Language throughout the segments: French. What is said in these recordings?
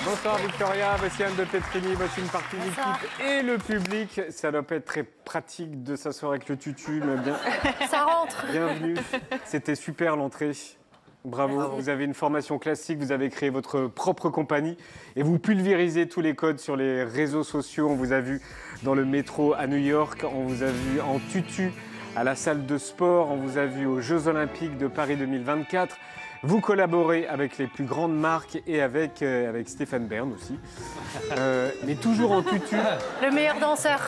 Bonsoir Victoria, voici Anne de Petrini, voici une partie de l'équipe et le public. Ça doit pas être très pratique de s'asseoir avec le tutu, mais bien. Ça rentre. Bienvenue, c'était super l'entrée. Bravo, Merci. vous avez une formation classique, vous avez créé votre propre compagnie et vous pulvérisez tous les codes sur les réseaux sociaux. On vous a vu dans le métro à New York, on vous a vu en tutu à la salle de sport, on vous a vu aux Jeux Olympiques de Paris 2024. Vous collaborez avec les plus grandes marques et avec Stéphane Bern aussi, mais toujours en tutu. Le meilleur danseur.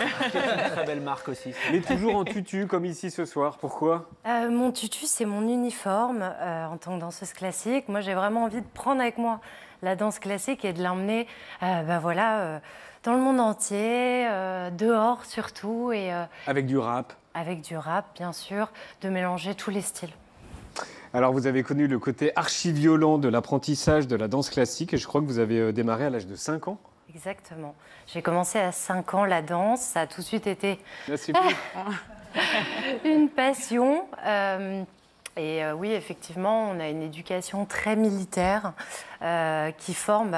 Très belle marque aussi. Mais toujours en tutu, comme ici ce soir. Pourquoi ? Mon tutu, c'est mon uniforme en tant que danseuse classique. Moi, j'ai vraiment envie de prendre avec moi la danse classique et de l'emmener dans le monde entier, dehors surtout. Et, Avec du rap. avec du rap, bien sûr, de mélanger tous les styles. Alors, vous avez connu le côté archi-violent de l'apprentissage de la danse classique et je crois que vous avez démarré à l'âge de 5 ans. Exactement. J'ai commencé à 5 ans la danse. Ça a tout de suite été Là, c'est plus. une passion. Oui, effectivement, on a une éducation très militaire qui forme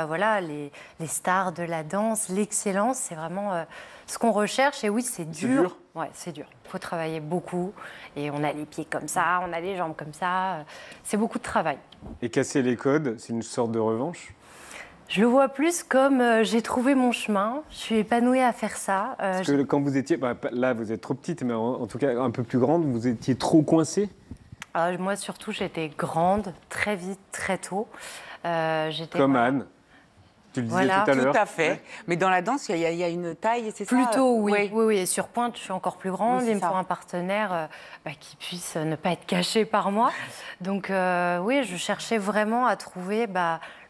les stars de la danse, l'excellence. C'est vraiment ce qu'on recherche. Et oui, c'est dur. dur. Ouais, c'est dur. Il faut travailler beaucoup. Et on a les pieds comme ça, on a les jambes comme ça. C'est beaucoup de travail. Et casser les codes, c'est une sorte de revanche. Je le vois plus comme j'ai trouvé mon chemin. Je suis épanouie à faire ça. Parce que quand vous étiez, là vous êtes trop petite, mais en tout cas un peu plus grande, vous étiez trop coincée. Moi, surtout, j'étais grande, très vite, très tôt. Comme Anne. Tu le disais Voilà. tout à l'heure. Tout à fait. Ouais. Mais dans la danse, il y a une taille, c'est ça? Plutôt, oui. Oui. Oui. Et sur pointe, je suis encore plus grande. Oui, Il me c'est ça. faut un partenaire qui puisse ne pas être caché par moi. Donc, oui, je cherchais vraiment à trouver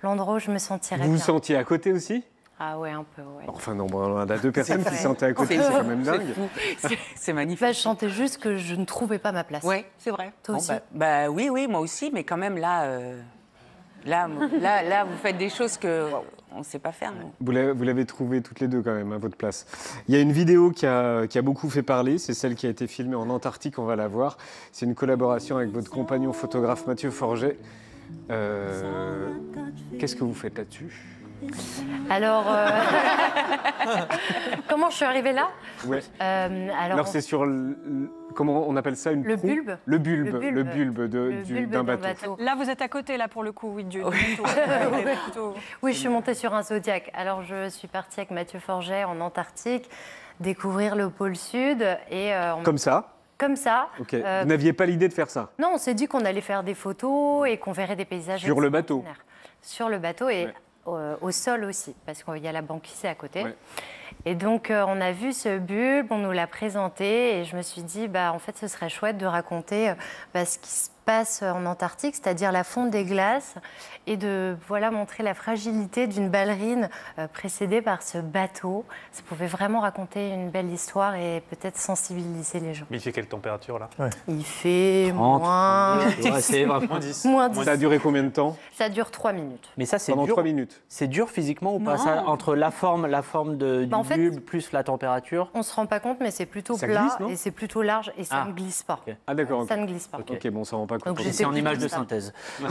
l'endroit où je me sentirais Vous vous bien. sentiez à côté aussi? Ah ouais, un peu, ouais. Enfin non, bon, on a deux personnes qui vrai. se sentaient à côté, c'est quand même dingue. C'est magnifique. Je sentais juste que je ne trouvais pas ma place. Oui, c'est vrai. Toi aussi Oui, moi aussi, mais quand même là, vous faites des choses que on ne sait pas faire. Nous. Vous l'avez trouvé toutes les deux quand même à votre place. Il y a une vidéo qui a beaucoup fait parler, c'est celle qui a été filmée en Antarctique, on va la voir. C'est une collaboration avec votre compagnon photographe Mathieu Forget. Qu'est-ce que vous faites là-dessus? Alors, comment je suis arrivée là? Ouais. Alors, c'est sur comment on appelle ça, une Le proue? bulbe. Le bulbe Le bulbe d'un bateau. Là, vous êtes à côté, là, pour le coup, oui, du bateau. Plutôt- Oui, je suis montée sur un Zodiac. Alors, je suis partie avec Mathieu Forget en Antarctique, découvrir le pôle Sud. Et, Comme ça? Comme ça. Ok. Vous n'aviez pas l'idée de faire ça? Non, on s'est dit qu'on allait faire des photos et qu'on verrait des paysages Sur le bateau? extraordinaires. Sur le bateau et Ouais. au sol aussi, parce qu'il y a la banquise à côté. Ouais. Et donc, on a vu ce bulbe, on nous l'a présenté et je me suis dit, en fait, ce serait chouette de raconter ce qui se passe en Antarctique, c'est-à-dire la fonte des glaces et de montrer la fragilité d'une ballerine précédée par ce bateau. Ça pouvait vraiment raconter une belle histoire et peut-être sensibiliser les gens. Mais il fait quelle température là? Il fait 30, moins... Ouais, c'est vraiment... Moins 10. moins 10. Ça a duré combien de temps? Ça dure 3 minutes. Mais ça, c'est Pendant dur. 3 minutes. C'est dur physiquement ou pas, Non. ça, entre la forme du En fait- bulbe plus la température? On ne se rend pas compte, mais c'est plutôt Ça plat glisse, non et c'est plutôt large et ça Ah. ne glisse pas. Ok. Ah d'accord. Ça ne glisse pas. Ok, bon, on s'en rend pas compte. Donc, C'est en image de ça. synthèse. Non,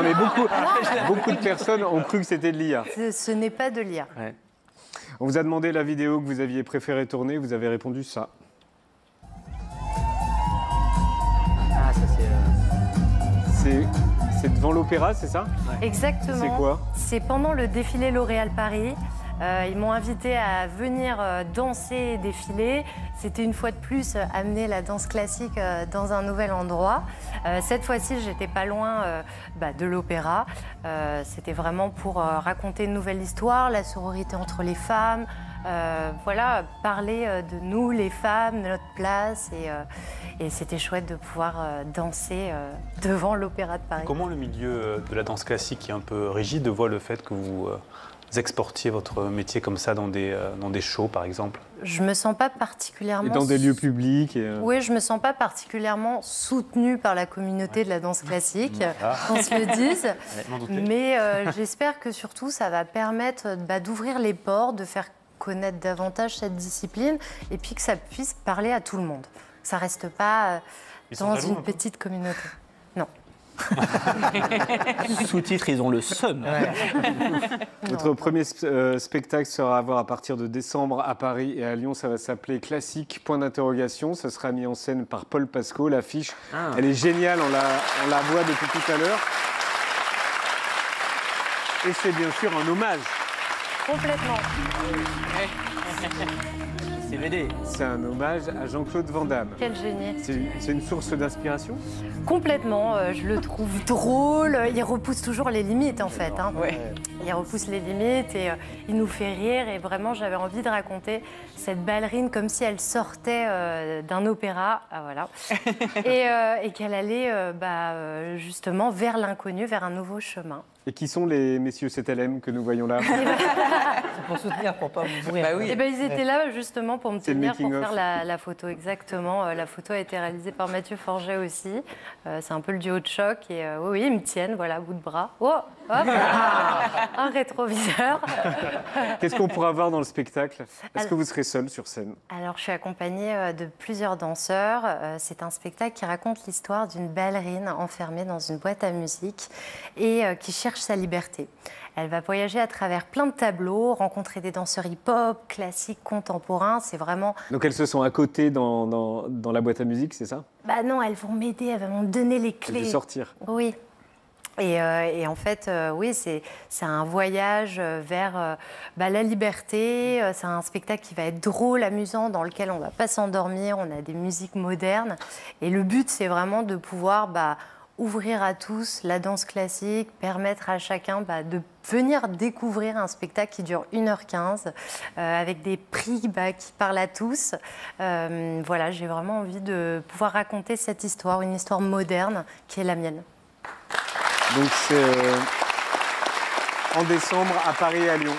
mais beaucoup de personnes ont cru que c'était de l'IA. Ce n'est pas de l'IA. Ouais. On vous a demandé la vidéo que vous aviez préféré tourner, vous avez répondu ça. Ah, ça C'est devant l'opéra, c'est ça? Exactement. C'est quoi? C'est pendant le défilé L'Oréal Paris. Ils m'ont invité à venir danser et défiler. C'était une fois de plus amener la danse classique dans un nouvel endroit. Cette fois-ci, j'étais pas loin de l'opéra. C'était vraiment pour raconter une nouvelle histoire, la sororité entre les femmes. Parler de nous, les femmes, de notre place. Et c'était chouette de pouvoir danser devant l'Opéra de Paris. Comment le milieu de la danse classique, qui est un peu rigide, voit le fait que vous exportiez votre métier comme ça dans des shows, par exemple? Je me sens pas particulièrement... Et dans des lieux publics Oui, je me sens pas particulièrement soutenue par la communauté de la danse classique, qu'on se le dise. Mais j'espère que surtout, ça va permettre d'ouvrir les ports, de faire connaître davantage cette discipline et puis que ça puisse parler à tout le monde. Que ça reste pas Ils sont dans jaloux, une un peu. petite communauté. Non. Sous-titres, ils ont le seum. Votre premier spectacle sera à voir à partir de décembre à Paris et à Lyon. Ça va s'appeler Classique, point d'interrogation. Ça sera mis en scène par Paul Pasco. L'affiche, elle est géniale, on la voit depuis tout à l'heure. Et c'est bien sûr un hommage. Complètement. CVD. C'est un hommage à Jean-Claude Van Damme. Quel génie. C'est une source d'inspiration? Complètement, je le trouve drôle, il repousse toujours les limites en fait. Hein. Il repousse les limites et il nous fait rire et vraiment j'avais envie de raconter cette ballerine comme si elle sortait d'un opéra, voilà, et qu'elle allait justement vers l'inconnu, vers un nouveau chemin. Et qui sont les messieurs CTLM que nous voyons là? C'est pour soutenir, pour pas mourir. Bah oui. Et ils étaient là justement pour me C'est le tenir, pour making faire of. la photo, exactement. La photo a été réalisée par Mathieu Forget aussi. C'est un peu le duo de choc. Et oui, ils me tiennent, voilà, à bout de bras. Oh, hop, un rétroviseur. Qu'est-ce qu'on pourra voir dans le spectacle? Est-ce que vous serez seul sur scène? Alors, je suis accompagnée de plusieurs danseurs. C'est un spectacle qui raconte l'histoire d'une ballerine enfermée dans une boîte à musique et qui cherche sa liberté. Elle va voyager à travers plein de tableaux, rencontrer des danseurs hip-hop, classiques, contemporains. C'est vraiment... Donc elles se sont à côté dans la boîte à musique, c'est ça? Bah non, elles vont m'aider, elles vont me donner les Elles vont clés. sortir. Oui. Et en fait, oui, c'est un voyage vers la liberté. C'est un spectacle qui va être drôle, amusant, dans lequel on ne va pas s'endormir. On a des musiques modernes. Et le but, c'est vraiment de pouvoir ouvrir à tous la danse classique, permettre à chacun de venir découvrir un spectacle qui dure 1h15, avec des prix qui parlent à tous. Voilà, j'ai vraiment envie de pouvoir raconter cette histoire, une histoire moderne qui est la mienne. Donc c'est en décembre à Paris et à Lyon.